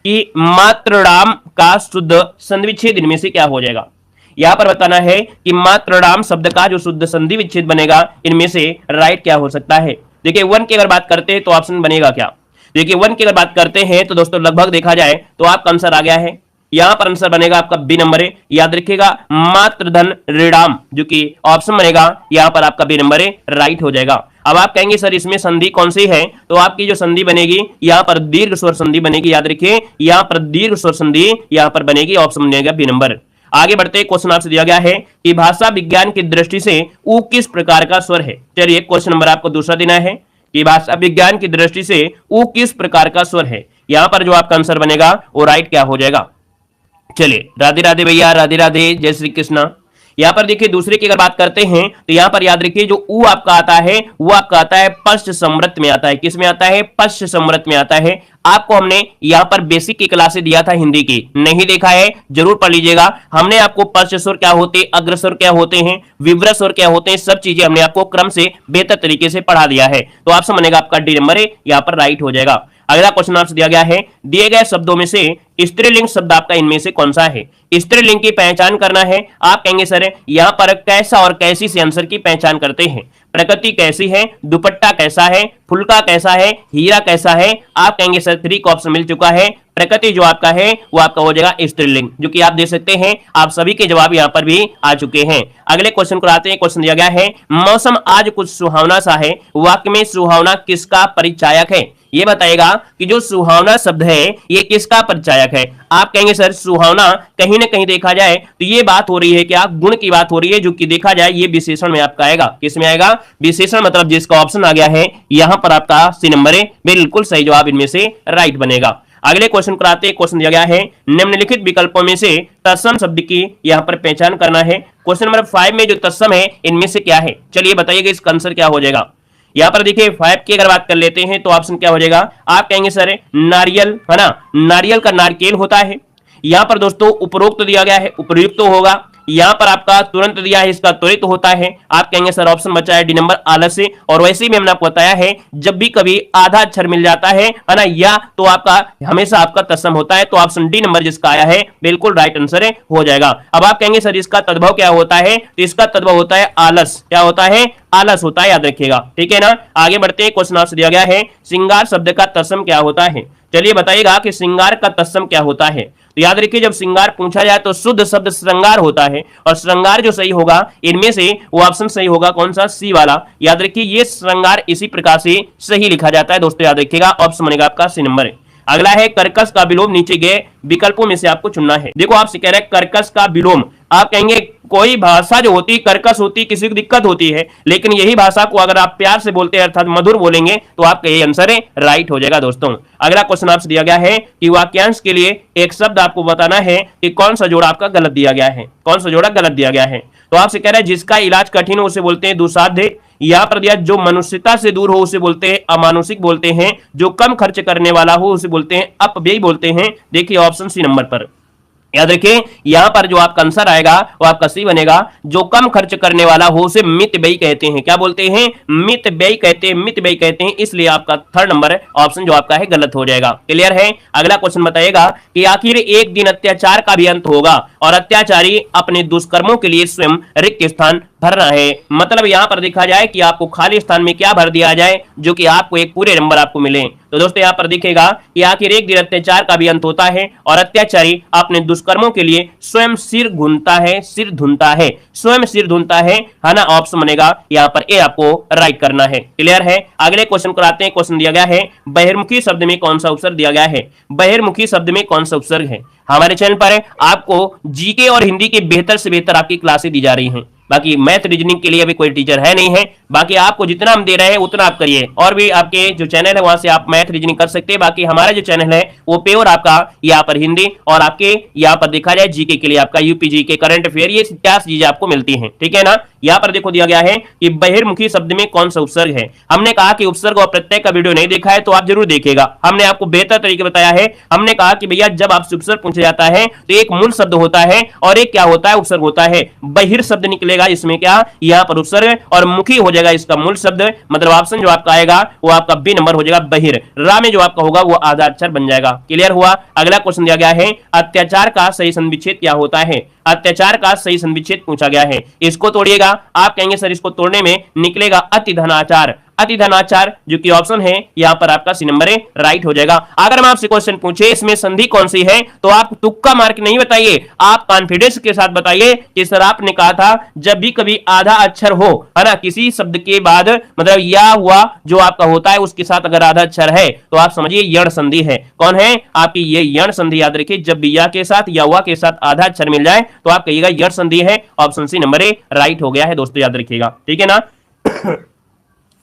कि मात्रणाम का शुद्ध संधि विच्छेद इनमें से क्या हो जाएगा। यहां पर बताना है कि मात्रणाम शब्द का जो शुद्ध संधि विच्छेद बनेगा इनमें से राइट क्या हो सकता है। देखिए वन की अगर बात करते हैं तो ऑप्शन बनेगा क्या। देखिए वन की अगर बात करते हैं तो दोस्तों लगभग देखा जाए तो आपका आंसर आ गया है। यहां पर आंसर बनेगा आपका बी नंबर है। याद रखिएगा मात्रधन ऋणाम जो कि ऑप्शन बनेगा यहां पर आपका बी नंबर है राइट हो जाएगा। अब आप कहेंगे सर इसमें संधि कौन सी है, तो आपकी जो संधि बनेगी यहां पर दीर्घ स्वर संधि बनेगी। याद रखिए यहां पर दीर्घ स्वर संधि यहां पर बनेगी, ऑप्शन बनेगा बी नंबर। आगे बढ़ते क्वेश्चन आपसे दिया गया है कि भाषा विज्ञान की दृष्टि से ऊ किस प्रकार का स्वर है। चलिए क्वेश्चन नंबर आपको दूसरा देना है कि भाषा विज्ञान की दृष्टि से ऊ किस प्रकार का स्वर है। यहां पर जो आपका आंसर बनेगा वो राइट क्या हो जाएगा। चलिए राधे राधे भैया, राधे राधे, जय श्री कृष्ण। यहां पर देखिए दूसरे की अगर बात करते हैं तो यहां पर याद रखिए जो ऊ आपका आता है वो आपका आता है पश्च समृत में आता है। किस में आता है? पश्च समृत में आता है। आपको हमने यहां पर बेसिक की क्लास से दिया था हिंदी की, नहीं देखा है जरूर पढ़ लीजिएगा। हमने आपको पश्च स्वर क्या होते, अग्रस्वर क्या होते हैं, विवृत स्वर क्या होते हैं, सब चीजें हमने आपको क्रम से बेहतर तरीके से पढ़ा दिया है। तो ऑप्शन बनेगा आपका डी नंबर यहां पर राइट हो जाएगा। अगला क्वेश्चन आपसे दिया गया है दिए गए शब्दों में से स्त्रीलिंग शब्द आपका इनमें से कौन सा है। स्त्रीलिंग की पहचान करना है। आप कहेंगे सर यहां पर कैसा और कैसी से आंसर की पहचान करते हैं। प्रकृति कैसी है, दुपट्टा कैसा है, फुलका कैसा है, हीरा कैसा है। आप कहेंगे सर 3 का ऑप्शन मिल चुका है। प्रकृति जो आपका है वो आपका हो जाएगा स्त्रीलिंग, जो कि आप दे सकते हैं। आप सभी के जवाब यहां पर भी आ चुके हैं। अगले क्वेश्चन को आते हैं। क्वेश्चन दिया गया है मौसम आज कुछ सुहावना सा है, वाक्य में सुहावना किसका परिचायक है। ये बताएगा कि जो सुहावना शब्द है ये किसका परिचायक है। आप कहेंगे सर सुहावना कहीं ना कहीं देखा जाए तो ये बात हो रही है क्या, गुण की बात हो रही है, जो कि देखा जाए ये विशेषण में आपका आएगा। किस में आएगा? विशेषण, मतलब जिसका ऑप्शन आ गया है यहां पर आपका सी नंबर है बिल्कुल सही जवाब इनमें से राइट बनेगा। अगले क्वेश्चन को आते हैं। क्वेश्चन दिया गया है निम्नलिखित विकल्पों में से तत्सम शब्द की यहां पर पहचान करना है। क्वेश्चन नंबर 5 में जो तत्सम है इनमें से क्या है। चलिए बताइएगा इसका आंसर क्या हो जाएगा। यहां पर देखिए 5 की अगर बात कर लेते हैं तो ऑप्शन क्या हो जाएगा। आप कहेंगे सर नारियल है ना, नारियल का नारकेल होता है। यहां पर दोस्तों उपरोक्त दिया गया है, उपयुक्त तो होगा। यहां पर आपका तुरंत दिया है, इसका त्वरित होता है। आप कहेंगे सर ऑप्शन बचा है डी नंबर आलस्य। और वैसे ही हमने आपको बताया है जब भी कभी आधा अक्षर मिल जाता है ना, या तो आपका हमेशा आपका तत्सम होता है। तो ऑप्शन डी नंबर जिसका आया है बिल्कुल राइट आंसर हो जाएगा। अब आप कहेंगे सर इसका तद्भव क्या होता है, तो इसका तद्भव होता है आलस। क्या होता है? आलस होता है, याद रखिएगा, ठीक है ना। आगे बढ़ते हैं। क्वेश्चन आपसे दिया गया है श्रृंगार शब्द का तत्सम क्या होता है। चलिए बताइएगा कि श्रृंगार का तत्सम क्या होता है। तो याद रखिए जब श्रृंगार पूछा जाए तो शुद्ध शब्द श्रृंगार होता है, और श्रृंगार जो सही होगा इनमें से वो ऑप्शन सही होगा कौन सा, सी वाला। याद रखिए ये श्रृंगार इसी प्रकार से सही लिखा जाता है दोस्तों, याद रखिएगा ऑप्शन बनेगा आपका सी नंबर। अगला है कर्कश का विलोम नीचे गए विकल्पों में से आपको चुनना है। देखो आपसे कह रहे हैं कर्कश का विलोम। आप कहेंगे कोई भाषा जो होती है कर्कश होती है, किसी को दिक्कत होती है, लेकिन यही भाषा को अगर आप प्यार से बोलते हैं अर्थात मधुर बोलेंगे तो आपका ये आंसर राइट हो जाएगा दोस्तों। अगला क्वेश्चन आपसे दिया गया है कि वाक्यांश के लिए एक शब्द आपको बताना है कि कौन सा जोड़ा आपका गलत दिया गया है, कौन सा जोड़ा गलत दिया गया है। तो आपसे कह रहा है जिसका इलाज कठिन हो उसे बोलते हैं दुस्साध्य। यहां पर दिया जो मनुष्यता से दूर हो उसे बोलते हैं अमानुषिक बोलते हैं। जो कम खर्च करने वाला हो उसे बोलते हैं अपव्ययी बोलते हैं। देखिए ऑप्शन सी नंबर पर, याद रखिए यहां पर जो आपका आंसर आएगा वो आपका सी बनेगा। जो कम खर्च करने वाला हो उसे मितव्ययी कहते हैं। क्या बोलते हैं? मितव्ययी कहते हैं, मितव्ययी कहते हैं। इसलिए आपका थर्ड नंबर ऑप्शन जो आपका है गलत हो जाएगा। क्लियर है। अगला क्वेश्चन बताइएगा कि आखिर एक दिन अत्याचार का भी अंत होगा और अत्याचारी अपने दुष्कर्मों के लिए स्वयं रिक्त स्थान भरना है। मतलब यहां पर देखा जाए कि आपको खाली स्थान में क्या भर दिया जाए जो कि आपको एक पूरे नंबर आपको मिले। तो दोस्तों यहां पर दिखेगा कि आखिर एक दिन अत्याचार का भी अंत होता है और अत्याचारी अपने दुष्कर्मों के लिए स्वयं सिर धुनता है, सिर धुनता है, स्वयं सिर धुनता है ना। ऑप्शन बनेगा यहां पर ए आपको राइट करना है। क्लियर है। अगले क्वेश्चन को आते हैं। क्वेश्चन दिया गया है बहिर्मुखी शब्द में कौन सा उपसर्ग दिया गया है। बहिर्मुखी शब्द में कौन सा उपसर्ग है। हमारे चैनल पर आपको जीके और हिंदी की बेहतर से बेहतर आपकी क्लासें दी जा रही हैं। बाकी मैथ रीजनिंग के लिए अभी कोई टीचर है नहीं है। बाकी आपको जितना हम दे रहे हैं उतना आप करिए। और भी आपके जो चैनल है वहां से आप मैथ रीजनिंग कर सकते हैं। बाकी हमारा जो चैनल है वो प्योर आपका यहाँ पर हिंदी और आपके यहाँ पर देखा जाए जीके के लिए आपका यूपी जीके करंट अफेयर ये क्या चीजें आपको मिलती हैं। ठीक है ना। यहाँ पर देखो दिया गया है कि बहिर्मुखी शब्द में कौन सा उपसर्ग है। हमने कहा कि उपसर्ग और प्रत्यय का वीडियो नहीं देखा है तो आप जरूर देखिएगा। हमने आपको बेहतर तरीके बताया है। हमने कहा कि भैया जब आपसे उपसर्ग पूछा जाता है तो एक मूल शब्द होता है और एक क्या होता है, उपसर्ग होता है। बहिर शब्द निकलेगा इसमें क्या, यहाँ पर उपसर्ग, और मुखी हो जाएगा इसका मूल शब्द, मतलब ऑप्शन जो आपका आएगा वो आपका बी नंबर हो जाएगा बहिर। रा में जो आपका होगा वो आधा अक्षर बन जाएगा। क्लियर हुआ। अगला क्वेश्चन दिया गया है अत्याचार का सही संविच्छेद क्या होता है। अत्याचार का सही संविच्छेद पूछा गया है, इसको तोड़िएगा। आप कहेंगे सर इसको तोड़ने में निकलेगा अति धनाचार। अति धनाचार जो कि ऑप्शन है यहां पर आपका सी नंबर राइट हो जाएगा। अगर मैं आपसे क्वेश्चन पूछे इसमें संधि कौन सी है तो आप तुक्का मार्क नहीं बताइए, आप कॉन्फिडेंस के साथ बताइए कि सर आपने कहा था जब भी कभी आधा अक्षर हो, है ना, किसी शब्द के बाद मतलब या हुआ जो आपका होता है उसके साथ अगर आधा अक्षर है तो आप समझिए यण संधि है। कौन है आपकी ये यण संधि, याद रखिए जब भी या के साथ या हुआ के साथ आधा अक्षर मिल जाए तो आप कहिएगा यण संधि है। ऑप्शन सी नंबर राइट हो गया है दोस्तों, याद रखिएगा। ठीक है ना।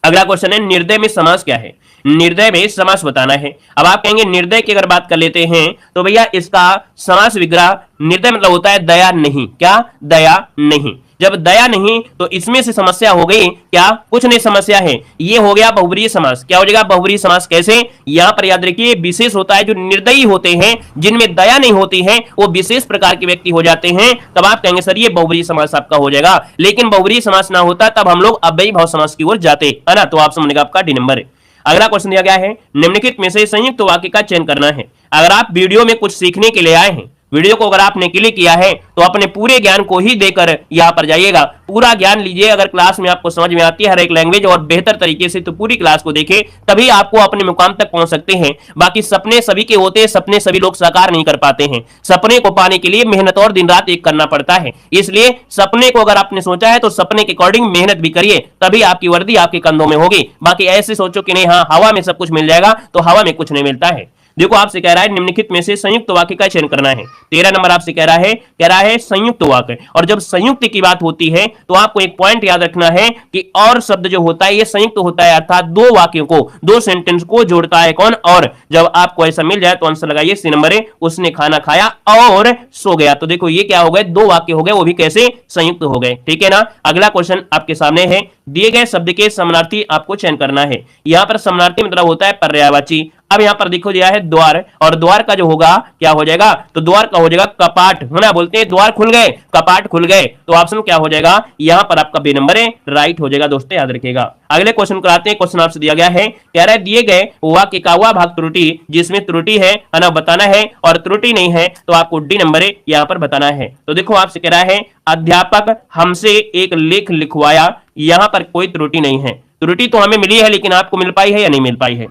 अगला क्वेश्चन है निर्दय में समास क्या है। निर्दय में समास बताना है। अब आप कहेंगे निर्दय की अगर बात कर लेते हैं तो भैया इसका समास विग्रह निर्दय मतलब होता है दया नहीं। क्या दया नहीं। जब दया नहीं तो इसमें से समस्या हो गई क्या, कुछ नहीं समस्या है, ये हो गया बहुब्रीहि समास। क्या हो जाएगा बहुब्रीहि समास। कैसे, यहां पर याद रखिए विशेष होता है जो निर्दयी होते हैं जिनमें दया नहीं होती है वो विशेष प्रकार के व्यक्ति हो जाते हैं, तब आप कहेंगे सर ये बहुब्रीहि समास आपका हो जाएगा। लेकिन बहुब्रीहि समास ना होता तब हम लोग अव्ययी भाव समास की ओर जाते, है ना। तो आप समझेगा आपका डी नंबर। अगला क्वेश्चन दिया गया है निम्नलिखित में से संयुक्त वाक्य का चयन करना है। अगर आप वीडियो में कुछ सीखने के लिए आए हैं, वीडियो को अगर आपने क्लिक किया है तो अपने पूरे ज्ञान को ही देकर यहां पर जाइएगा, पूरा ज्ञान लीजिए। अगर क्लास में आपको समझ में आती है हर एक लैंग्वेज और बेहतर तरीके से तो पूरी क्लास को देखें, तभी आपको अपने मुकाम तक पहुंच सकते हैं। बाकी सपने सभी के होते हैं, सपने सभी लोग साकार नहीं कर पाते हैं। सपने को पाने के लिए मेहनत और दिन रात एक करना पड़ता है। इसलिए सपने को अगर आपने सोचा है तो सपने के अकॉर्डिंग मेहनत भी करिए, तभी आपकी वर्दी आपके कंधों में होगी। बाकी ऐसे सोचो कि नहीं हाँ हवा में सब कुछ मिल जाएगा, तो हवा में कुछ नहीं मिलता है। देखो आपसे कह रहा है निम्नलिखित में से संयुक्त वाक्य का चयन करना है। 13 नंबर आपसे कह रहा है संयुक्त वाक्य। और जब संयुक्त की बात होती है तो आपको एक पॉइंट याद रखना है कि और शब्द जो होता है ये संयुक्त होता है, अर्थात दो वाक्यों को, दो सेंटेंस को जोड़ता है कौन। और जब आपको ऐसा मिल जाए तो आंसर लगाइए सी नंबर है उसने खाना खाया और सो गया। तो देखो ये क्या हो गए, दो वाक्य हो गए, वो भी कैसे संयुक्त हो गए। ठीक है ना। अगला क्वेश्चन आपके सामने है दिए गए शब्द के समानार्थी आपको चयन करना है। यहां पर समानार्थी मतलब होता है पर्यायवाची। अब यहां पर देखो दिया है द्वार, और द्वार का जो होगा क्या हो जाएगा, तो द्वार का हो जाएगा कपाट, है ना। बोलते हैं द्वार खुल गए, कपाट खुल गए, तो ऑप्शन क्या हो जाएगा यहां पर आपका बी नंबर है राइट हो जाएगा दोस्तों, याद रखिएगा। अगले क्वेश्चन कराते हैं। क्वेश्चन आपसे दिया गया है, कह रहा है दिए गए वाक्य का वह भाग त्रुटि जिसमें त्रुटि है ना बताना है, और त्रुटि नहीं है तो आपको डी नंबर है यहां पर बताना है। तो देखो आपसे कह रहा है अध्यापक हमसे एक लेख लिखवाया, यहां पर कोई त्रुटि नहीं है। त्रुटि तो हमें मिली है लेकिन आपको मिल पाई है या नहीं मिल पाई है,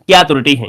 क्या त्रुटि है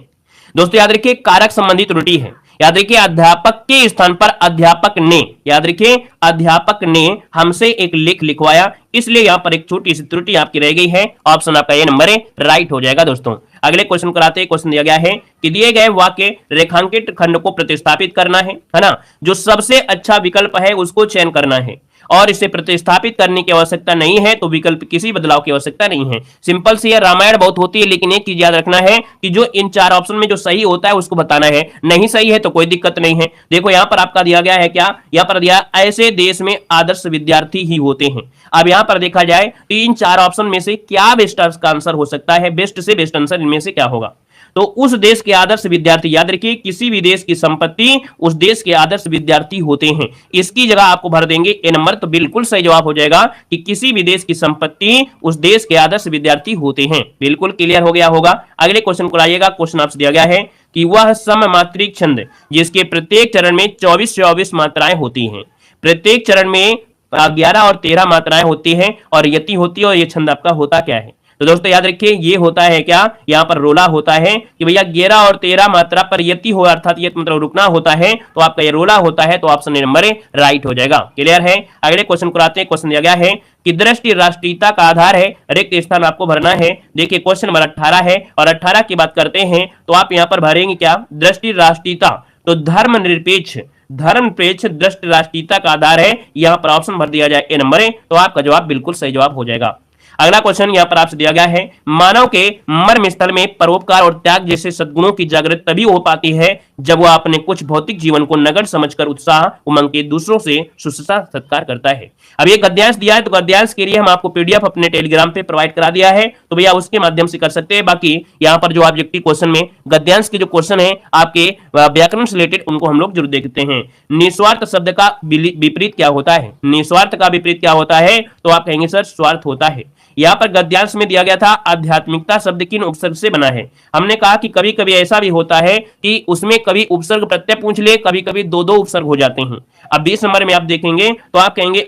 दोस्तों, याद रखिए कारक संबंधी त्रुटि है। याद रखिए अध्यापक के स्थान पर अध्यापक ने, याद रखिए अध्यापक ने हमसे एक लेख लिखवाया, इसलिए यहां पर एक छोटी सी त्रुटि आपकी रह गई है। ऑप्शन आपका ए नंबर है राइट हो जाएगा दोस्तों। अगले क्वेश्चन कराते हैं। क्वेश्चन दिया गया है कि दिए गए वाक्य रेखांकित खंड को प्रतिस्थापित करना है ना। जो सबसे अच्छा विकल्प है उसको चयन करना है, और इसे प्रतिस्थापित करने की आवश्यकता नहीं है तो विकल्प किसी बदलाव की आवश्यकता नहीं है। सिंपल सी है, रामायण बहुत होती है, लेकिन एक चीज याद रखना है कि जो इन चार ऑप्शन में जो सही होता है उसको बताना है, नहीं सही है तो कोई दिक्कत नहीं है। देखो यहां पर आपका दिया गया है क्या, यहां पर दिया ऐसे देश में आदर्श विद्यार्थी ही होते हैं। अब यहां पर देखा जाए तो इन चार ऑप्शन में से क्या बेस्ट का आंसर हो सकता है, बेस्ट से बेस्ट आंसर इनमें से क्या होगा, तो उस देश के आदर्श विद्यार्थी। याद रखिए किसी भी देश की संपत्ति उस देश के आदर्श विद्यार्थी होते हैं, इसकी जगह आपको भर देंगे ए नंबर, तो बिल्कुल सही जवाब हो जाएगा कि किसी भी देश की संपत्ति उस देश के आदर्श विद्यार्थी होते हैं। बिल्कुल क्लियर हो गया होगा। अगले क्वेश्चन को लाइएगा। क्वेश्चन आपसे दिया गया है कि वह सममात्रिक छंद जिसके प्रत्येक चरण में 24 मात्राएं होती हैं, प्रत्येक चरण में 11 और 13 मात्राएं होती हैं और यति होती है, और यह छंद आपका होता क्या है। तो दोस्तों याद रखिए ये होता है क्या, यहाँ पर रोला होता है कि भैया 11 और 13 मात्रा पर यति हो, अर्थात ये मतलब रुकना होता है, तो आपका ये रोला होता है, तो ऑप्शन नंबर राइट हो जाएगा। क्लियर है। अगले क्वेश्चन को आते हैं। क्वेश्चन दिया गया है कि दृष्टि राष्ट्रीयता का आधार है, रिक्त स्थान आपको भरना है। देखिए क्वेश्चन नंबर 18 है, और 18 की बात करते हैं तो आप यहाँ पर भरेंगे क्या, दृष्टि राष्ट्रीयता, तो धर्मनिरपेक्ष दृष्टि राष्ट्रीयता का आधार है, यहाँ पर ऑप्शन भर दिया जाए ए नंबर है, तो आपका जवाब बिल्कुल सही जवाब हो जाएगा। अगला क्वेश्चन यहां पर आपसे दिया गया है, मानव के मर्म स्थल में परोपकार और त्याग जैसे सद्गुणों की जागृति तभी हो पाती है जब वह अपने कुछ भौतिक जीवन को नगण्य समझकर उत्साह उमंग के दूसरों से शुश्रूषा सत्कार करता है। अब ये गद्यांश दिया है, तो गद्यांश के लिए हम आपको पीडीएफ अपने टेलीग्राम पे प्रोवाइड करा दिया है, तो भैया उसके माध्यम से कर सकते हैं। बाकी यहाँ पर जो ऑब्जेक्टिव क्वेश्चन में गद्यांश के जो क्वेश्चन है आपके व्याकरण से रिलेटेड, उनको हम लोग जरूर देखते हैं। निस्वार्थ शब्द का विपरीत क्या होता है, निस्वार्थ का विपरीत क्या होता है, तो आप कहेंगे सर स्वार्थ होता है। यहाँ पर गद्यांश में दिया गया था आध्यात्मिकता शब्द किन उपसर्ग से बना है। हमने कहा कि कभी कभी ऐसा भी होता है कि उसमें कभी उपसर्ग प्रत्यय पूछ ले, कभी कभी दो दो उपसर्ग हो जाते हैं। अब 20 नंबर में आप देखेंगे तो आप कहेंगे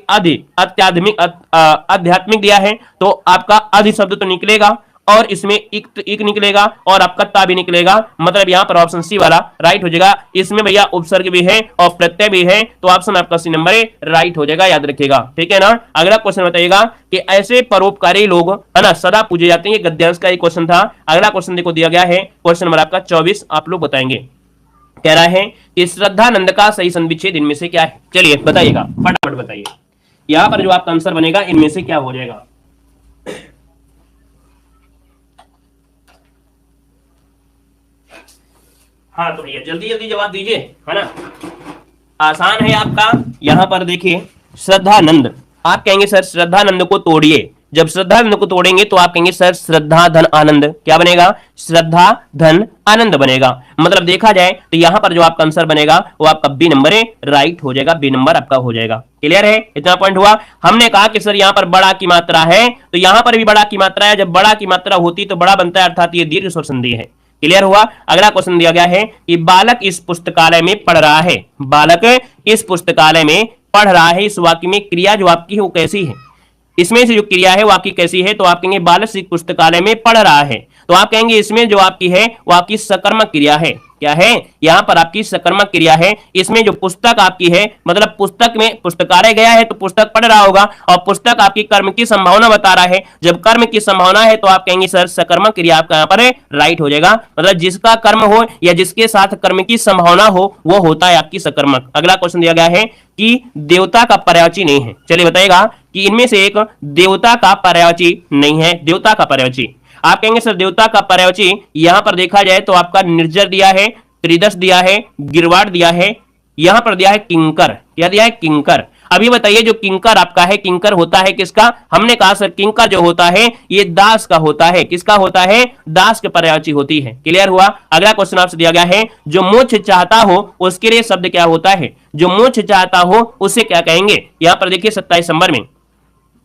आध्यात्मिक दिया है तो आपका अधि शब्द तो निकलेगा और इसमें इक निकलेगा और आपका ता भी निकलेगा, मतलब यहाँ पर ऑप्शन सी वाला राइट हो जाएगा। इसमें भैया उपसर्ग भी है और प्रत्यय भी है, तो ऑप्शन आपका सी नंबर राइट हो जाएगा, याद रखिएगा, ठीक है ना। अगला क्वेश्चन बताइएगा कि ऐसे परोपकारी लोग है ना सदा पूजे जाते हैं, गद्यांश का एक क्वेश्चन था। अगला क्वेश्चन देखो दिया गया है क्वेश्चन नंबर आपका 24, आप लोग बताएंगे। कह रहा है कि श्रद्धानंद का सही संविच्छेद इनमें से क्या है। चलिए बताइएगा, फटाफट बताइए। यहाँ पर जो आपका आंसर बनेगा इनमें से क्या हो जाएगा। हाँ तो भैया जल्दी जल्दी जवाब दीजिए, है ना, आसान है आपका। यहां पर देखिए श्रद्धानंद, आप कहेंगे सर श्रद्धानंद को तोड़िए। जब श्रद्धानंद को तोड़ेंगे तो आप कहेंगे सर श्रद्धा धन आनंद, क्या बनेगा, श्रद्धा धन आनंद बनेगा। मतलब देखा जाए तो यहां पर जो आपका आंसर बनेगा वो आपका बी नंबर राइट हो जाएगा, बी नंबर आपका हो जाएगा। क्लियर है, इतना पॉइंट हुआ। हमने कहा कि सर यहां पर बड़ा की मात्रा है तो यहां पर भी बड़ा की मात्रा है, जब बड़ा की मात्रा होती तो बड़ा बनता है, अर्थात ये दीर्घ स्वर संधि है। क्लियर हुआ। अगला क्वेश्चन दिया गया है कि बालक इस पुस्तकालय में पढ़ रहा है, बालक इस पुस्तकालय में पढ़ रहा है, इस वाक्य में क्रिया जो आपकी है वो कैसी है, इसमें से जो क्रिया है वो आपकी कैसी है, तो आप कहेंगे बालक इस पुस्तकालय में पढ़ रहा है, तो आप कहेंगे इसमें जो आपकी है वो आपकी सकर्मक क्रिया है। क्या है, यहां पर आपकी सकर्मक क्रिया है। इसमें जो पुस्तक आपकी है, मतलब पुस्तक में पुस्तकालय गया है तो पुस्तक पढ़ रहा होगा, और पुस्तक आपकी कर्म की संभावना बता रहा है। जब कर्म की संभावना है तो आप कहेंगे सर सकर्मक क्रिया आपका यहाँ पर राइट हो जाएगा। मतलब जिसका कर्म हो या जिसके साथ कर्म की संभावना हो वो होता है आपकी सकर्मक। अगला क्वेश्चन दिया गया है कि देवता का पर्यायवाची नहीं है। चलिए बताइएगा कि इनमें से एक देवता का पर्यायवाची नहीं है। देवता का पर्यायवाची आप कहेंगे सर देवता का पर्यायवाची यहां पर देखा जाए तो आपका निर्जर दिया है, त्रिदश दिया है, गिरवाड़ दिया है, यहां पर दिया है किंकर। क्या दिया है, किंकर। अभी बताइए जो किंकर आपका है, किंकर होता है किसका, हमने कहा सर किंकर जो होता है ये दास का होता है। किसका होता है, दास के पर्यायवाची होती है। क्लियर हुआ। अगला क्वेश्चन आपसे दिया गया है जो मोक्ष चाहता हो उसके लिए शब्द क्या होता है, जो मोक्ष चाहता हो उसे क्या कहेंगे। यहां पर देखिए 27 नंबर में,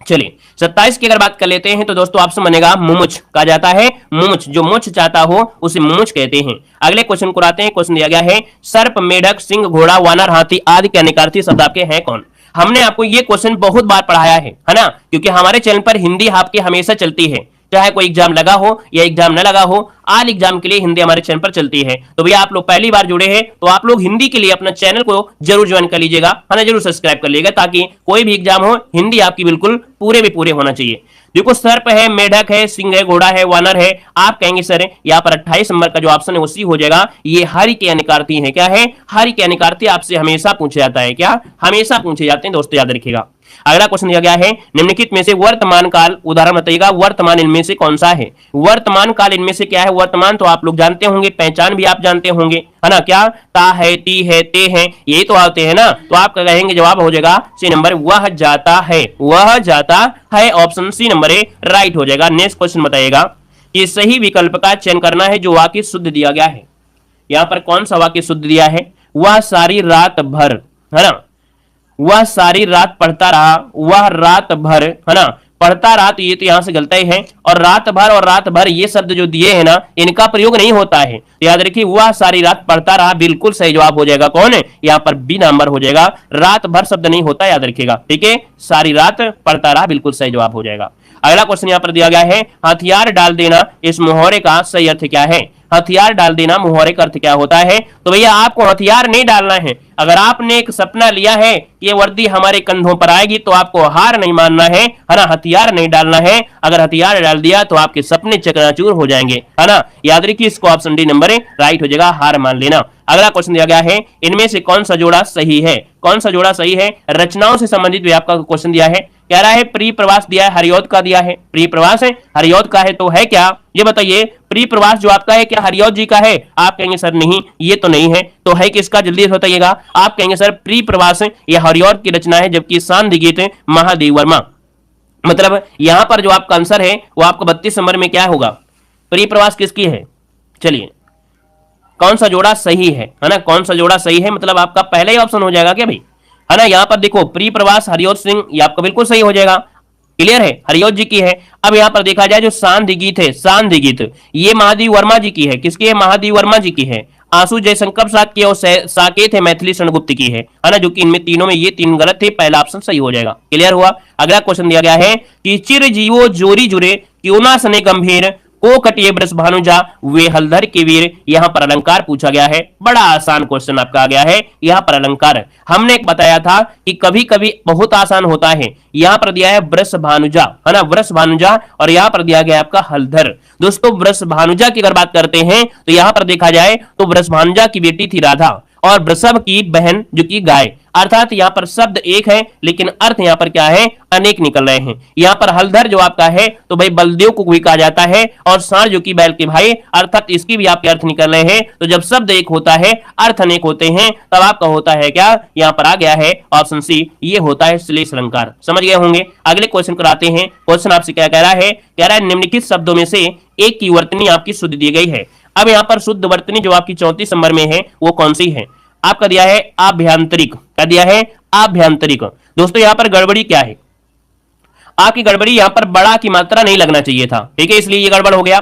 चलिए 27 की अगर बात कर लेते हैं तो दोस्तों ऑप्शन बनेगा मुमुच, कहा जाता है मुमुच, जो मोक्ष चाहता हो उसे मुमुच कहते हैं। अगले क्वेश्चन को आते हैं। क्वेश्चन दिया गया है सर्प, मेढक, सिंह, घोड़ा, वानर, हाथी आदि के अनिकार्थी शब्द आपके हैं कौन। हमने आपको ये क्वेश्चन बहुत बार पढ़ाया है ना, क्योंकि हमारे चैनल पर हिंदी आपकी हमेशा चलती है, चाहे कोई एग्जाम लगा हो या एग्जाम न लगा हो, आल एग्जाम के लिए हिंदी हमारे चैनल पर चलती है। तो भैया आप लोग पहली बार जुड़े हैं तो आप लोग हिंदी के लिए अपना चैनल को जरूर ज्वाइन कर लीजिएगा, है ना, जरूर सब्सक्राइब कर लीजिएगा, ताकि कोई भी एग्जाम हो हिंदी आपकी बिल्कुल पूरे भी पूरे होना चाहिए। देखो सर्प है, मेढक है, सिंह है, घोड़ा है, वानर है, आप कहेंगे सर यहाँ पर 28 नंबर का जो ऑप्शन है उसी हो जाएगा। ये हरि के अनिकार्थी है। क्या है, हरि के अनिकार्थी आपसे हमेशा पूछे जाता है, क्या हमेशा पूछे जाते हैं दोस्तों, याद रखिएगा। अगला क्वेश्चन दिया गया है निम्नलिखित में से वर्तमान काल उदाहरण बताइएगा। वर्तमान इनमें से कौन सा है, वर्तमान काल इनमें से क्या है। वर्तमान तो आप लोग जानते होंगे, पहचान भी आप जानते होंगे, है ना, क्या ता है, ती है, ते है, यही तो आते हैं ना। तो आप कहेंगे जवाब हो जाएगा सी नंबर, वह जाता है, वह जाता है, ऑप्शन सी नंबर राइट हो जाएगा। नेक्स्ट क्वेश्चन बताइएगा कि सही विकल्प का चयन करना है जो वाक्य शुद्ध दिया गया है। यहां पर कौन सा वाक्य शुद्ध दिया है, वह सारी रात भर, है ना, वह सारी रात पढ़ता रहा, वह रात भर, है ना, पढ़ता रहा, तो ये तो यहां से गलती है। और रात भर ये शब्द जो दिए हैं ना इनका प्रयोग नहीं होता है, तो याद रखिए वह सारी रात पढ़ता रहा, बिल्कुल सही जवाब हो जाएगा कौन है, यहाँ पर बी नंबर हो जाएगा। रात भर शब्द नहीं होता, याद रखिएगा, ठीक है, सारी रात पढ़ता रहा, बिल्कुल सही जवाब हो जाएगा। अगला क्वेश्चन यहाँ पर दिया गया है हथियार डाल देना, इस मुहावरे का सही अर्थ क्या है। हथियार डाल देना मुहावरे का अर्थ क्या होता है, तो भैया आपको हथियार नहीं डालना है। अगर आपने एक सपना लिया है ये वर्दी हमारे कंधों पर आएगी तो आपको हार नहीं मानना है ना, हथियार नहीं डालना है। अगर हथियार डाल दिया तो आपके सपने चकनाचूर हो जाएंगे, है ना, याद रखिए इसको ऑप्शन डी नंबर राइट हो जाएगा, हार मान लेना। अगला क्वेश्चन दिया गया है इनमें से कौन सा जोड़ा सही है, कौन सा जोड़ा सही है। रचनाओं से संबंधित भी आपका क्वेश्चन दिया है, कह रहा है प्रिय प्रवास दिया है, हरिऔध का दिया है, प्रिय प्रवास है हरिऔध का है, तो है क्या, ये बताइए प्रिय प्रवास जो आपका है क्या हरिऔध जी का है। आप कहेंगे सर नहीं ये तो नहीं है, तो है किसका, जल्दी बताइएगा। आप कहेंगे सर प्रिय प्रवास ये हरिऔध की रचना है, जबकि सांध्य गीत महादेव वर्मा। मतलब यहां पर जो आपका आंसर है वो आपका 32 नंबर में क्या होगा, प्रिय प्रवास किसकी है। चलिए कौन सा जोड़ा सही है ना, कौन सा जोड़ा सही है, मतलब आपका पहले ही ऑप्शन हो जाएगा क्या भाई, है ना। यहां पर देखो प्रिय प्रवास हरिऔध सिंह, ये आपका बिल्कुल सही हो जाएगा। क्लियर है, हरियोत जी की है। अब यहाँ पर देखा जाए जो सांध्य गीत है, सांध्य गीत ये महादेव वर्मा जी की है। किसकी है? महादेव वर्मा जी की है। आंसू जयशंकर साथ की और साकेत है मैथिली शरणगुप्त की है ना, जो कि इनमें तीनों में ये तीन गलत थे, पहला ऑप्शन सही हो जाएगा। क्लियर हुआ। अगला क्वेश्चन दिया गया है कि चिर जीवो जोरी जुरे क्यों ना सने गंभीर को कटिए ब्रस भानुजा वे हलधर के वीर। यहां पर अलंकार पूछा गया है। बड़ा आसान क्वेश्चन आपका आ गया है। यहां पर अलंकार हमने एक बताया था कि कभी कभी बहुत आसान होता है। यहां पर दिया है ब्रस भानुजा, है ना, वृष भानुजा, और यहां पर दिया गया आपका हलधर। दोस्तों वृष भानुजा की अगर बात करते हैं तो यहां पर देखा जाए तो वृष भानुजा की बेटी थी राधा और वृषभ की बहन जो की गाय, अर्थात यहां पर शब्द एक है लेकिन अर्थ यहां पर क्या है? अनेक निकल रहे हैं। यहां पर हलधर जो आपका है तो भाई बलदेव को भी कहा जाता है, और सांड जो कि बैल के भाई, अर्थात इसकी भी आपके अर्थ निकल रहे हैं। तो जब शब्द एक होता है अर्थ अनेक होते हैं तब आपका होता है क्या? यहां पर आ गया है ऑप्शन सी, ये होता है श्लेष अलंकार। समझ गए होंगे। अगले क्वेश्चन कराते हैं। क्वेश्चन आपसे क्या कह रहा है? कह रहा है निम्नलिखित शब्दों में से एक की वर्तनी आपकी शुद्ध दी गई है। अब यहां पर शुद्ध वर्तनी जो आपकी 34 नंबर में है वो कौन सी है? आपका दिया है आभ्यंतरिक। क्या दिया है? आभ्यंतरिक। दोस्तों यहां पर गड़बड़ी क्या है? आपकी गड़बड़ी यहां पर बड़ा की मात्रा नहीं लगना चाहिए था, ठीक है, इसलिए ये गड़बड़ हो गया।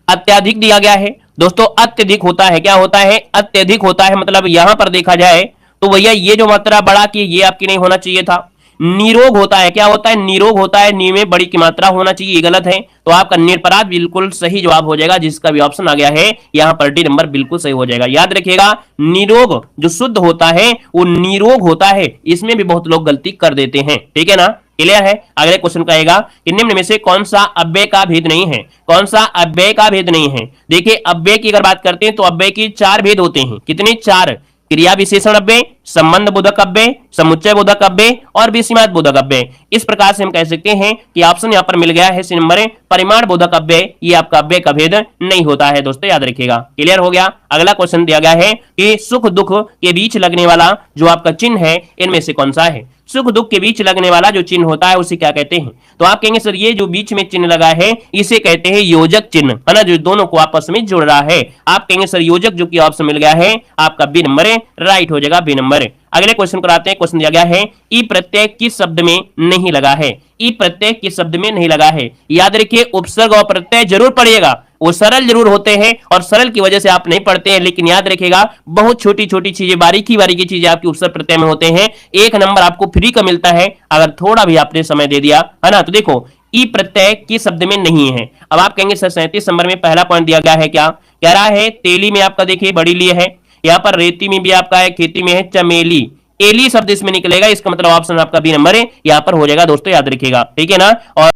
अत्यधिक दिया गया है। दोस्तों अत्यधिक होता है, क्या होता है? अत्यधिक होता है, मतलब यहां पर देखा जाए तो भैया ये जो मात्रा बड़ा की ये आपकी नहीं होना चाहिए था। निरोग होता है, क्या होता है? निरोग होता है, नी में बड़ी की मात्रा होना चाहिए, ये गलत है। तो आपका निरपराध बिल्कुल सही जवाब हो जाएगा, जिसका भी ऑप्शन आ गया है यहां पर डी नंबर बिल्कुल सही हो जाएगा। याद रखिएगा निरोग जो शुद्ध होता है वो निरोग होता है, इसमें भी बहुत लोग गलती कर देते हैं, ठीक है ना। क्लियर है। अगले क्वेश्चन कहेगा कि निम्न में से कौन सा अव्यय का भेद नहीं है? कौन सा अव्यय का भेद नहीं है? देखिए अव्यय की अगर बात करते हैं तो अव्यय की 4 भेद होते हैं। कितने? 4। क्रिया विशेषण अव्यय, संबंध बोधक अव्यय, समुच्चय बोधक अव्यय और विषमात बोधक अव्यय। इस प्रकार से हम कह सकते हैं कि ऑप्शन यहां पर मिल गया है सी नंबर, परिमाण बोधक अव्यय। ये आपका अव्यय का भेद नहीं होता है दोस्तों, याद रखिएगा। क्लियर हो गया। अगला क्वेश्चन दिया गया है कि सुख दुख के बीच लगने वाला जो आपका चिन्ह है इनमें से कौन सा है? सुख दुख के बीच लगने वाला जो चिन्ह होता है उसे क्या कहते हैं? तो आप कहेंगे सर ये जो बीच में चिन्ह लगा है इसे कहते हैं योजक चिन्ह, है ना, जो दोनों को आपस में जोड़ रहा है। आप कहेंगे सर योजक, जो कि ऑप्शन मिल गया है आपका बी नंबर है, राइट हो जाएगा बी नंबर। अगले क्वेश्चन कराते हैं। क्वेश्चन दिया गया है ई प्रत्यय किस शब्द में नहीं लगा है? ई प्रत्यय किस शब्द में नहीं लगा है? याद रखिए उपसर्ग और प्रत्यय जरूर पढ़िएगा, वो सरल जरूर होते हैं और सरल की वजह से आप नहीं पढ़ते हैं, लेकिन याद रखिएगा बहुत छोटी छोटी चीजें, बारीकी बारीकी चीजें आपकी उपसर्ग प्रत्यय में होते हैं। 1 नंबर आपको फ्री का मिलता है अगर थोड़ा भी आपने समय दे दिया, है ना। तो देखो ई प्रत्यय किस शब्द में नहीं है। अब आप कहेंगे सर 37 नंबर में पहला पॉइंट दिया गया है, क्या कह रहा है? तेली में आपका देखिए बड़ी लिए है, यहाँ पर रेती में भी आपका है, खेती में है चमेली, एली शब्द इसमें निकलेगा, इसका मतलब ऑप्शन आपका बी नंबर है, यहां पर हो जाएगा दोस्तों, याद रखिएगा, ठीक है ना। और